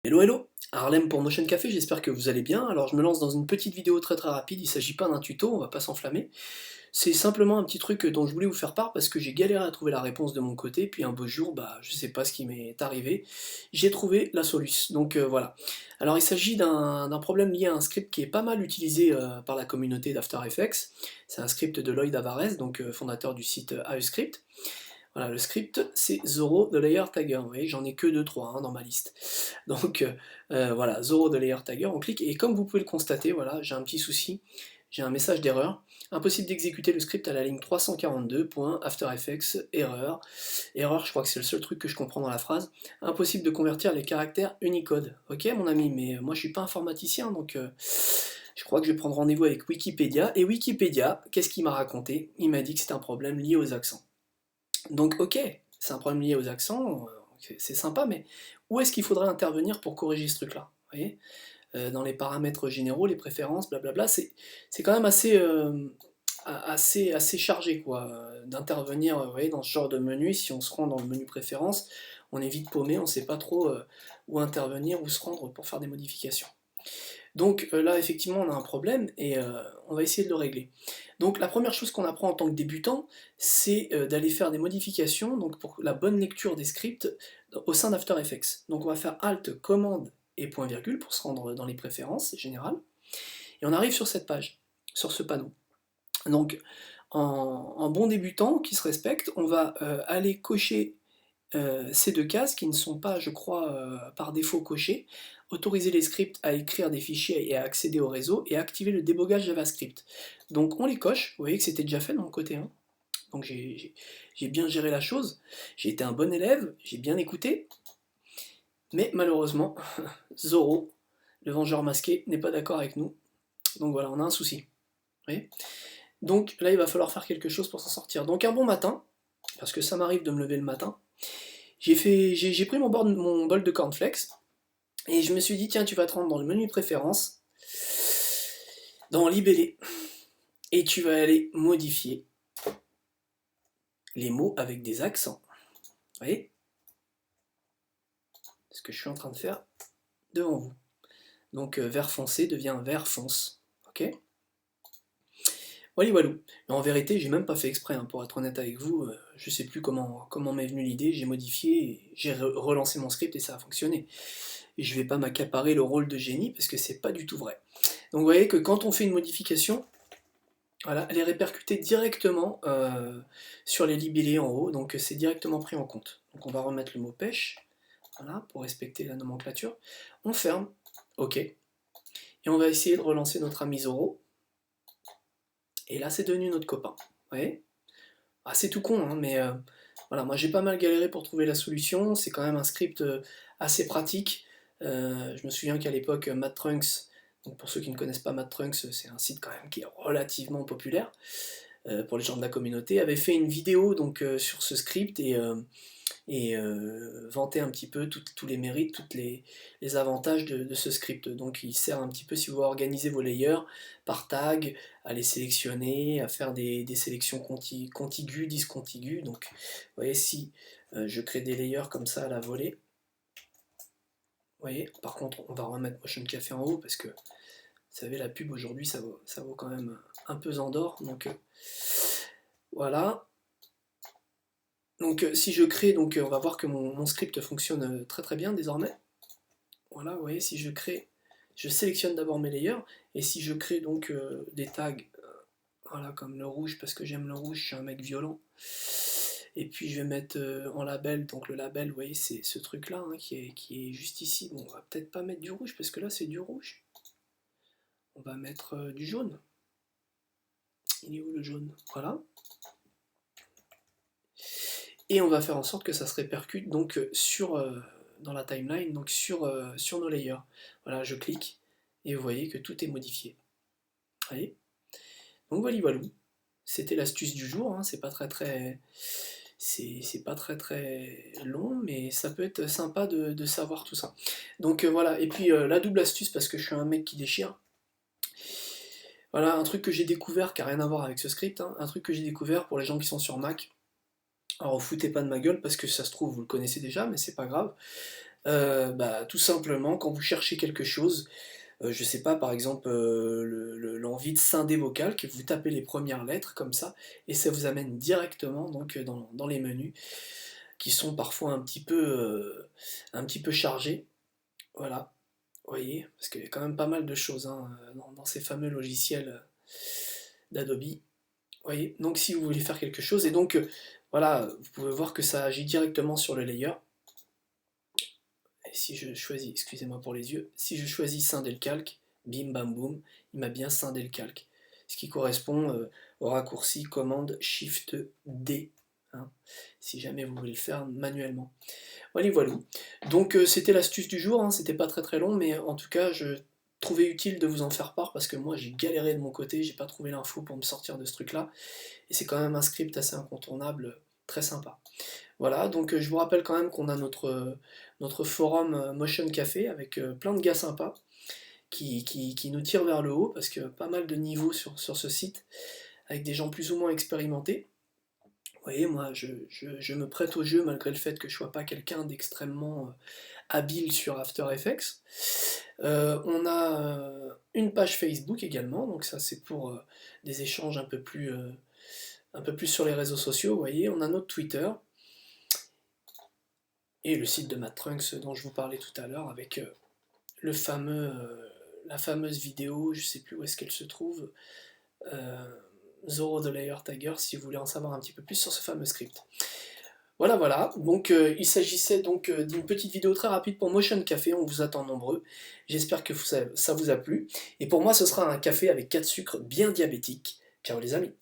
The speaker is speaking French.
Hello hello, Harlem pour Motion Café, j'espère que vous allez bien. Alors je me lance dans une petite vidéo très rapide, il ne s'agit pas d'un tuto, on va pas s'enflammer. C'est simplement un petit truc dont je voulais vous faire part parce que j'ai galéré à trouver la réponse de mon côté, puis un beau jour, je sais pas ce qui m'est arrivé, j'ai trouvé la solution. Donc voilà. Alors il s'agit d'un problème lié à un script qui est pas mal utilisé par la communauté d'After Effects. C'est un script de Lloyd Alvarez, donc fondateur du site AEscript. Voilà, le script, c'est Zoro de Layer Tagger. Vous voyez, j'en ai que 2-3 dans ma liste. Donc voilà, Zoro de Layer Tagger, on clique, et comme vous pouvez le constater, voilà, j'ai un petit souci, j'ai un message d'erreur. Impossible d'exécuter le script à la ligne 342. After Effects, erreur. Erreur, je crois que c'est le seul truc que je comprends dans la phrase. Impossible de convertir les caractères Unicode. Ok mon ami, mais moi je suis pas informaticien, donc je crois que je vais prendre rendez-vous avec Wikipédia. Et Wikipédia, qu'est-ce qu'il m'a raconté? Il m'a dit que c'était un problème lié aux accents. Donc ok, c'est un problème lié aux accents, c'est sympa, mais où est-ce qu'il faudrait intervenir pour corriger ce truc-là? Vous voyez, dans les paramètres généraux, les préférences, blablabla, c'est quand même assez chargé quoi, d'intervenir dans ce genre de menu. Si on se rend dans le menu préférences, on est vite paumé, on ne sait pas trop où intervenir, où se rendre pour faire des modifications. Donc là, effectivement, on a un problème et on va essayer de le régler. Donc la première chose qu'on apprend en tant que débutant, c'est d'aller faire des modifications donc pour la bonne lecture des scripts au sein d'After Effects. Donc on va faire Alt, Commande et point virgule pour se rendre dans les préférences, c'est général. Et on arrive sur cette page, sur ce panneau. Donc en bon débutant qui se respecte, on va aller cocher ces deux cases qui ne sont pas, je crois, par défaut cochées. Autoriser les scripts à écrire des fichiers et à accéder au réseau, et activer le débogage JavaScript. Donc on les coche, vous voyez que c'était déjà fait de mon côté, hein. Donc j'ai bien géré la chose, j'ai été un bon élève, j'ai bien écouté, mais malheureusement, Zoro, le vengeur masqué, n'est pas d'accord avec nous. Donc voilà, on a un souci. Vous voyez, donc là, il va falloir faire quelque chose pour s'en sortir. Donc un bon matin, parce que ça m'arrive de me lever le matin, j'ai pris mon bol de cornflakes, et je me suis dit, tiens, tu vas te rendre dans le menu préférences, dans Libellé, et tu vas aller modifier les mots avec des accents. Vous voyez? Ce que je suis en train de faire devant vous. Donc vert foncé devient vert fonce. Ok? Voilà, walou. Mais en vérité, j'ai même pas fait exprès, hein, pour être honnête avec vous. Je sais plus comment m'est venue l'idée, j'ai modifié, j'ai relancé mon script et ça a fonctionné. Et je vais pas m'accaparer le rôle de génie parce que c'est pas du tout vrai. Donc vous voyez que quand on fait une modification, voilà, elle est répercutée directement sur les libellés en haut, donc c'est directement pris en compte. Donc on va remettre le mot pêche, voilà, pour respecter la nomenclature. On ferme, ok, et on va essayer de relancer notre ami Zoro. Et là c'est devenu notre copain, vous voyez. Ah, c'est tout con, hein, mais voilà, moi j'ai pas mal galéré pour trouver la solution. C'est quand même un script assez pratique. Je me souviens qu'à l'époque, MathTrunks, donc pour ceux qui ne connaissent pas MathTrunks, c'est un site quand même qui est relativement populaire pour les gens de la communauté, avait fait une vidéo donc sur ce script et vanter un petit peu tous les mérites, les avantages de ce script. Donc il sert un petit peu si vous organisez vos layers par tag, à les sélectionner, à faire des sélections contiguës, discontiguës. Donc vous voyez, si je crée des layers comme ça à la volée, vous voyez, par contre on va remettre Motion Café en haut parce que vous savez, la pub aujourd'hui ça vaut quand même un peu d'or. Donc voilà. Donc si je crée, donc on va voir que mon script fonctionne très bien désormais. Voilà, vous voyez, si je crée, je sélectionne d'abord mes layers, et si je crée donc des tags, voilà, comme le rouge, parce que j'aime le rouge, je suis un mec violent, et puis je vais mettre en label, donc le label, vous voyez, c'est ce truc-là, hein, qui est juste ici. Bon, on va peut-être pas mettre du rouge, parce que là c'est du rouge. On va mettre du jaune. Il est où le jaune? Voilà. Et on va faire en sorte que ça se répercute donc dans la timeline, donc sur nos layers. Voilà, je clique et vous voyez que tout est modifié. Allez. Donc voilà, voilà. C'était l'astuce du jour, hein. C'est pas très long, mais ça peut être sympa de savoir tout ça. Donc voilà, et puis la double astuce, parce que je suis un mec qui déchire. Voilà, un truc que j'ai découvert qui n'a rien à voir avec ce script, hein, un truc que j'ai découvert pour les gens qui sont sur Mac. Alors, foutez pas de ma gueule parce que ça se trouve, vous le connaissez déjà, mais c'est pas grave. Tout simplement, quand vous cherchez quelque chose, je sais pas, par exemple, l'envie de scinder vos calques, vous tapez les premières lettres comme ça, et ça vous amène directement donc dans les menus, qui sont parfois un petit peu chargés. Voilà, vous voyez, parce qu'il y a quand même pas mal de choses hein, dans ces fameux logiciels d'Adobe. Vous voyez, donc si vous voulez faire quelque chose, et donc voilà, vous pouvez voir que ça agit directement sur le layer. Et si je choisis, excusez-moi pour les yeux, si je choisis scinder le calque, bim bam boum, il m'a bien scindé le calque. Ce qui correspond au raccourci commande Shift D, hein, si jamais vous voulez le faire manuellement. Voilà, voilà. Donc c'était l'astuce du jour, hein, c'était pas très très long, mais en tout cas je trouvais utile de vous en faire part parce que moi j'ai galéré de mon côté, j'ai pas trouvé l'info pour me sortir de ce truc là, et c'est quand même un script assez incontournable, très sympa. Voilà, donc je vous rappelle quand même qu'on a notre forum Motion Café avec plein de gars sympas qui nous tirent vers le haut parce que pas mal de niveaux sur ce site avec des gens plus ou moins expérimentés. Vous voyez, moi je me prête au jeu malgré le fait que je sois pas quelqu'un d'extrêmement habile sur After Effects. On a une page Facebook également, donc ça c'est pour des échanges un peu plus sur les réseaux sociaux, vous voyez. On a notre Twitter, et le site de Matt Trunks dont je vous parlais tout à l'heure avec la fameuse vidéo, je sais plus où est-ce qu'elle se trouve, euh, Zoro the Layer Tiger, si vous voulez en savoir un petit peu plus sur ce fameux script. Voilà, voilà, donc il s'agissait donc d'une petite vidéo très rapide pour Motion Café, on vous attend nombreux, j'espère que ça vous a plu, et pour moi ce sera un café avec 4 sucres bien diabétique. Ciao les amis.